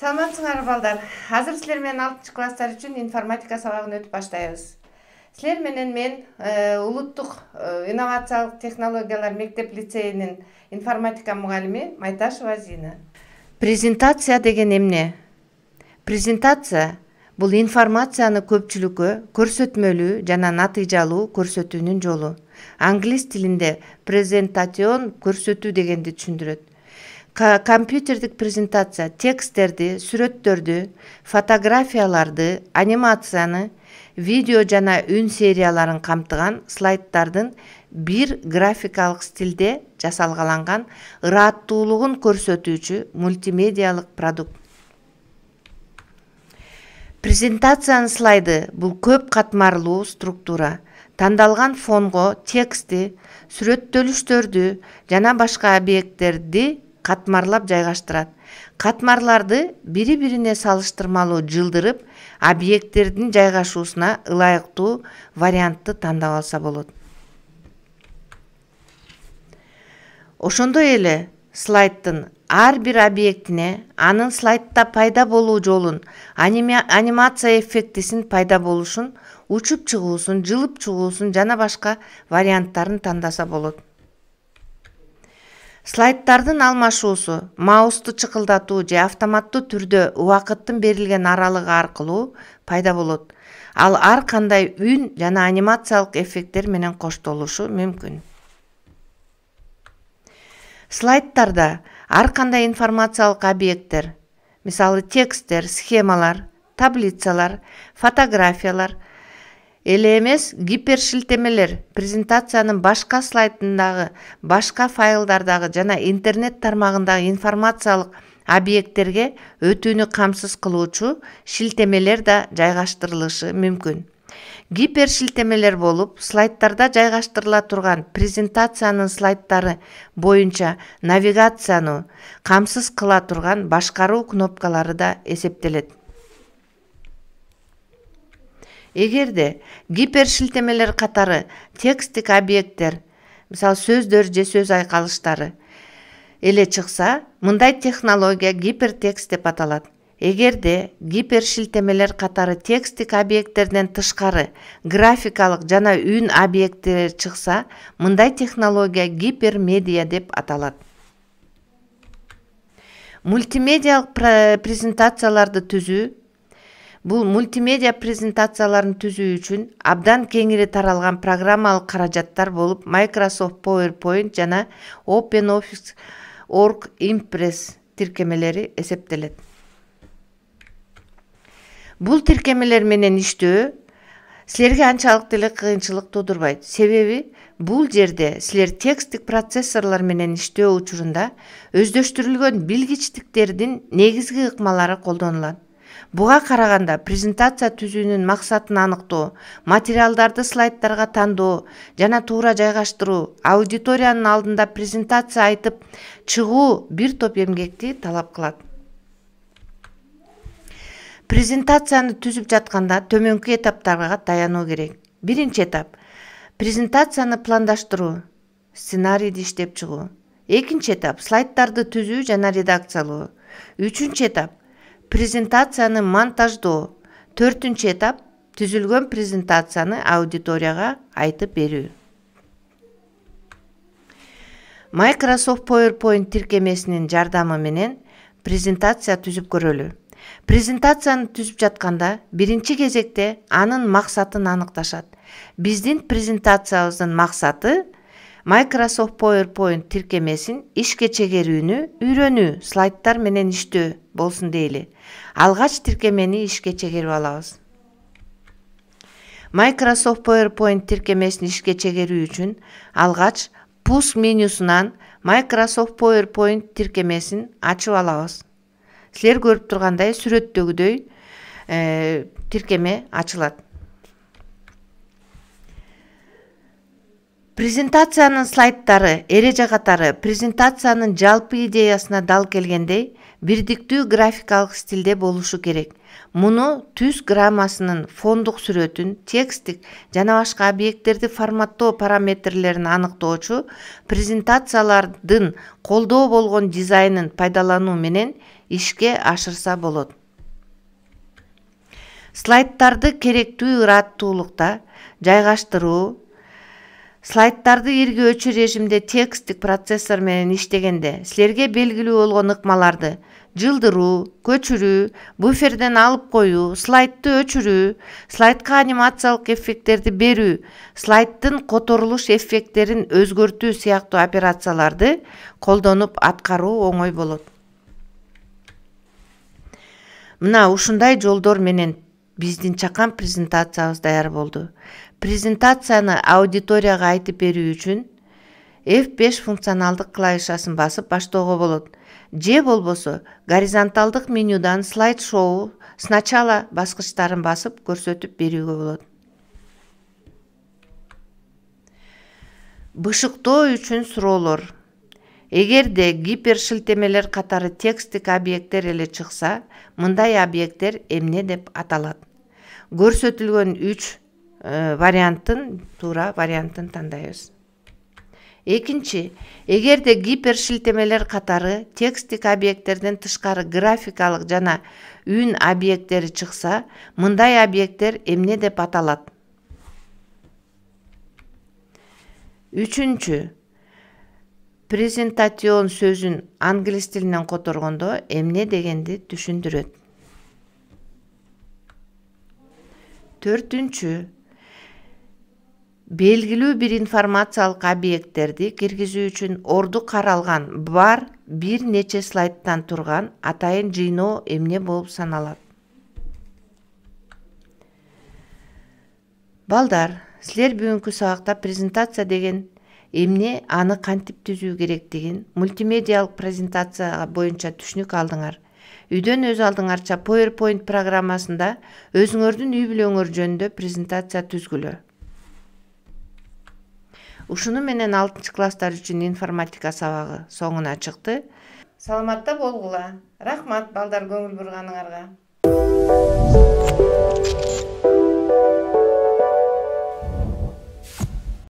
Саламатсыңар балдар. Азыр силер менен 6 класстар үчүн информатика сабагын өтүп баштайбыз. Силер менен мен улуттук инновациялык технологиялар мектеп лицейинин информатика мугалими Майташева Зина. Презентация деген эмне? Презентация бул информацияны көпчүлүккө көрсөтмөлүү жана натыйжалуу көрсөтүүнүн жолу. Англис тилинде презентацион көрсөтүү дегенди түшүндүрөт. Компьютердик презентация тексттерди, сүрөттөрдү, фотографияларды, анимацияны, видео жана үн серияларын камтыган слайддардын бир графикалык стилде жасалгаланган ырааттуулугун көрсөтүүчү мультимедиалык продукт. Презентациянын слайды бул көп катмарлуу структура. Тандалган фонго текстти, сүрөттөлүштөрдү жана башка объекттерди катмарлап жайгаштырат. Катмарларды бири-бирине салыштырмалуу жылдырып, объекттердин жайгашуусуна ылайыктуу вариантты тандап алса болот. Ошондой эле слайддын ар бир объектине анын слайдда пайда болуу жолун, анимация эффектисин пайда болушун, учуп чыгуусун, жылып чыгуусун жана башка варианттарын тандаса болот. Слайддардын алмашуусу маусту чыкылдатуу же автоматтуу түрдө убакыттын берилген аралыгы аркылуу пайда болот. Ал ар кандай үн жана анимациялык эффекттер менен коштолушу мүмкүн. Слайддарда ар кандай информациялык объекттер, мисалы тексттер, схемалар, таблицалар, фотографиялар эле эмес гипершилтемелер презентациянын башка слайдындагы, башка файлдардагы жана интернет тармагындагы информациялык объекттерге өтүүнү камсыз кылуучу шилтемелер да жайгаштырылышы мүмкүн. Гипершилтемелер болуп, слайддарда жайгаштырыла турган презентациянын слайддары боюнча навигацияны камсыз кыла турган башкаруу кнопкалары да эсептелет. Эгерде гипершилтемелер катары тексттик объекттер, мисалы сөздөр же сөз айкалыштары эле чыкса, мындай технология гипертекст деп аталат. Эгерде гипершилтемелер катары тексттик объекттерден тышкары графикалык жана үн объекттери чыкса, мындай технология гипермедиа деп аталат. Мультимедиалык презентацияларды түзүү бул мультимедиа презентацияларын түзүү үчүн абдан кеңири таралган программалык каражаттар болуп, Microsoft PowerPoint жана OpenOffice Org Impress тиркемелери эсептелет. Бул тиркемелер менен иштөө силерге анчалык деле кыйынчылык туудурбайт. Себеби бул жерде силер тексттик процессорлор менен иштөө учурунда өздөштүрүлгөн билгичтиктердин негизги ыкмалары колдонулат. Буга караганда презентация түзүүнүн максатын аныктоо, материалдарды слайддарга тандоо жана туура жайгаштыруу, аудиториянын алдында презентация айтып чыгуу бир топ эмгекти талап кылат. Презентацияны түзүп жатканда төмөнкү этаптарга таянуу керек. Биринчи этап презентацияны пландаштыруу, сценарийди иштеп чыгуу. Экинчи этап слайддарды түзүү жана редакциялоо. Үчүнчү этап презентацияны монтаждоо. Төртүнчү этап түзүлгөн презентацияны аудиторияга айтып берүү. Microsoft PowerPoint тиркемесинин жардамы менен презентация түзүп көрөлү. Презентацияны түзүп жатканда биринчи кезекте анын максатын аныкташат. Биздин презентациябыздын максаты Microsoft PowerPoint тиркемесин ишке чегерүүнү үйрөнүү, слайддар менен иштөө болсун дейли. Алгач тиркемени ишке чегерип алабыз. Microsoft PowerPoint тиркемесин ишке чегерүү үчүн алгач пуск менюсунан Microsoft PowerPoint тиркемесин ачып алабыз. Силер көрүп тургандай сүрөттөгүдөй тиркеме ачылат. Презентациянын слайддары, эреже катары презентациянын жалпы идеясына дал келгендей бирдиктүү графикалык стилде болушу керек. Муну түз граммасынын фондук сүрөтүн, текстик жана башка объекттерди форматтоо параметрлерин аныктоочу презентациялардын колдоо болгон дизайнын пайдалануу менен ишке ашырса болот. Слайдтарды керектүү ыраттуулукта жайгаштыруу. Слайдтарды иргөөчү режимде тексттик процессор менен иштегенде силерге белгилүү болгон ыкмаларды жылдыруу, көчүрүү, буферден алып коюу, слайдты өчүрүү, слайдка анимациялык эффекттерди берүү, слайдтын которулуш эффекттерин өзгөртүү сыяктуу операцияларды колдонуп аткаруу оңой болот. Мына ушундай жолдор менен биздин чакан презентациябыз даяр болду. Презентацияны аудиторияга айтып берүү үчүн F5 функционалдык клавишасын басып баштоого болот. Же болбосо горизонталдык менюдан слайд шоу сначала баскычтарын басып көрсөтүп берүүгө болот. Бышыктоо үчүн суроолор. Эгерде гипершилтемелер катары тексттик объекттер эле чыкса, мындай объекттер эмне деп аталат? Көрсөтүлгөн 3 варианттын туура вариантын тандайбыз. Экинчи, эгерде гипершилтемелер катары тексттик объекттерден тышкары графикалык жана үн объекттери чыкса, мындай объекттер эмне деп аталат? Үчүнчү, презентацион сөзүн англис тилинен которгондо эмне дегенди түшүндүрөт. Төртүнчү, белгилүү бир информациялык объекттерди киргизүү үчүн орду каралган бар бир нече слайдтан турган атайын жыйноо эмне болуп саналат? Балдар, силер бүгүнкү сабакта презентация деген эмне, аны кантип түзүү керектигин, мультимедиалык презентация боюнча түшүнүк алдыңар. Үйдөн өз алдыңарча PowerPoint программасында өзүңөрдүн үй бүлөңөр жөнүндө презентация түзгүлө. Ушуну менен 6 класстар үчүн информатика сабагы соңуна чыкты. Саламатта болгула. Рахмат балдар көңүл бурганыңарга.